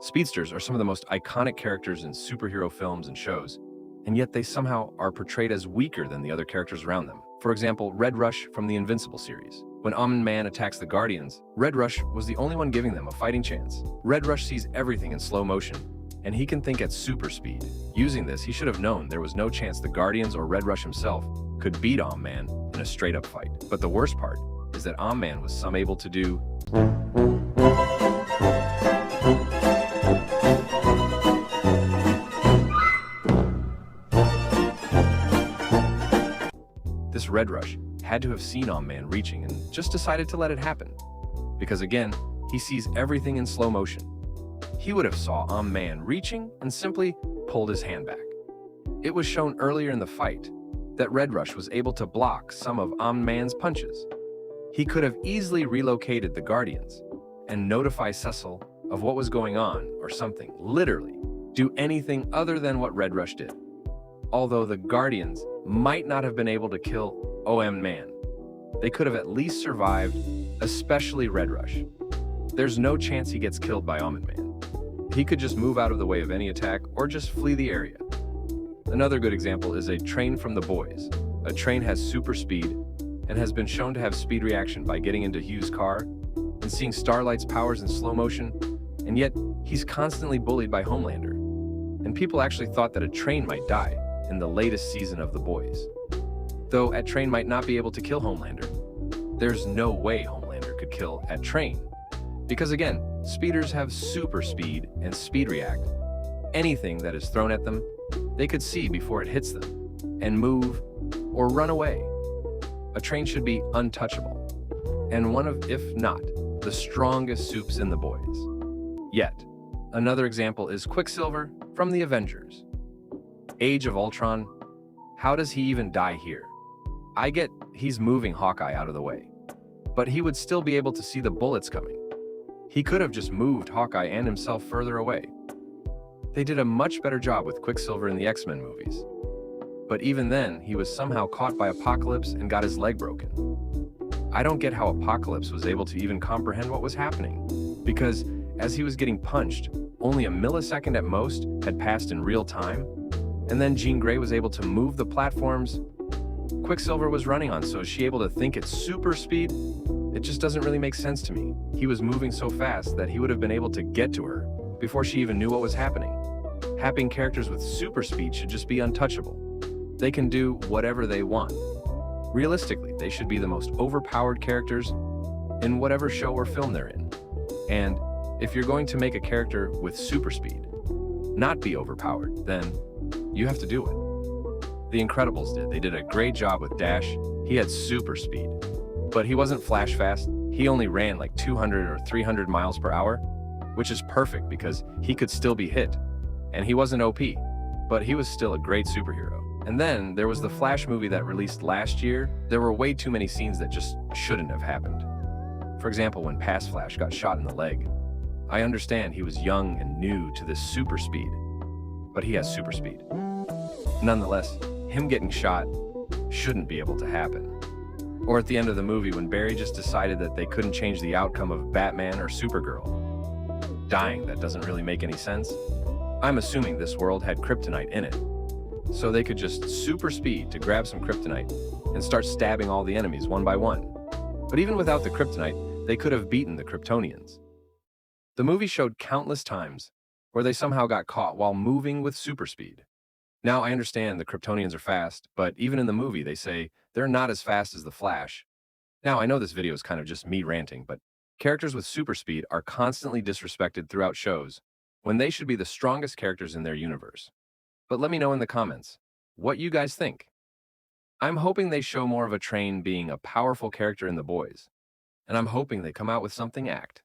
Speedsters are some of the most iconic characters in superhero films and shows, and yet they somehow are portrayed as weaker than the other characters around them. For example, Red Rush from the Invincible series. When Man attacks the Guardians, Red Rush was the only one giving them a fighting chance. Red Rush sees everything in slow motion, and he can think at super speed. Using this, he should have known there was no chance the Guardians or Red Rush himself could beat Man in a straight-up fight. But the worst part is that Man was able to do this. Red Rush had to have seen Man reaching and just decided to let it happen. Because again, he sees everything in slow motion. He would have saw Man reaching and simply pulled his hand back. It was shown earlier in the fight that Red Rush was able to block some of Man's punches. He could have easily relocated the Guardians and notify Cecil of what was going on or something. Literally, do anything other than what Red Rush did. Although the Guardians might not have been able to kill Man, they could have at least survived, especially Red Rush. There's no chance he gets killed by Man. He could just move out of the way of any attack or just flee the area. Another good example is a train from The Boys. A train has super speed and has been shown to have speed reaction by getting into Hugh's car and seeing Starlight's powers in slow motion, and yet he's constantly bullied by Homelander. And people actually thought that a train might die in the latest season of The Boys. Though a train might not be able to kill Homelander, there's no way Homelander could kill a train. Because again, speeders have super speed and speed react. Anything that is thrown at them, they could see before it hits them, and move or run away. A train should be untouchable, and one of, if not, the strongest supes in The Boys. Yet, another example is Quicksilver from the Avengers. Age of Ultron, how does he even die here? I get he's moving Hawkeye out of the way, but he would still be able to see the bullets coming. He could have just moved Hawkeye and himself further away. They did a much better job with Quicksilver in the X-Men movies. But even then, he was somehow caught by Apocalypse and got his leg broken. I don't get how Apocalypse was able to even comprehend what was happening, because as he was getting punched, only a millisecond at most had passed in real time, and then Jean Grey was able to move the platforms Quicksilver was running on, so is she able to think at super speed? It just doesn't really make sense to me. He was moving so fast that he would have been able to get to her before she even knew what was happening. Having characters with super speed should just be untouchable. They can do whatever they want. Realistically, they should be the most overpowered characters in whatever show or film they're in. And if you're going to make a character with super speed not be overpowered, then you have to do it. The Incredibles did. They did a great job with Dash. He had super speed, but he wasn't flash fast. He only ran like 200 or 300 miles per hour, which is perfect because he could still be hit. And he wasn't OP, but he was still a great superhero. And then there was the Flash movie that released last year. There were way too many scenes that just shouldn't have happened. For example, when Past Flash got shot in the leg. I understand he was young and new to this super speed, but he has super speed. Nonetheless, him getting shot shouldn't be able to happen. Or at the end of the movie when Barry just decided that they couldn't change the outcome of Batman or Supergirl. Dying, that doesn't really make any sense. I'm assuming this world had kryptonite in it, so they could just super speed to grab some kryptonite and start stabbing all the enemies one by one. But even without the kryptonite, they could have beaten the Kryptonians. The movie showed countless times where they somehow got caught while moving with super speed. Now, I understand the Kryptonians are fast, but even in the movie, they say they're not as fast as the Flash. Now, I know this video is kind of just me ranting, but characters with super speed are constantly disrespected throughout shows when they should be the strongest characters in their universe. But let me know in the comments what you guys think. I'm hoping they show more of a train being a powerful character in The Boys, and I'm hoping they come out with something act.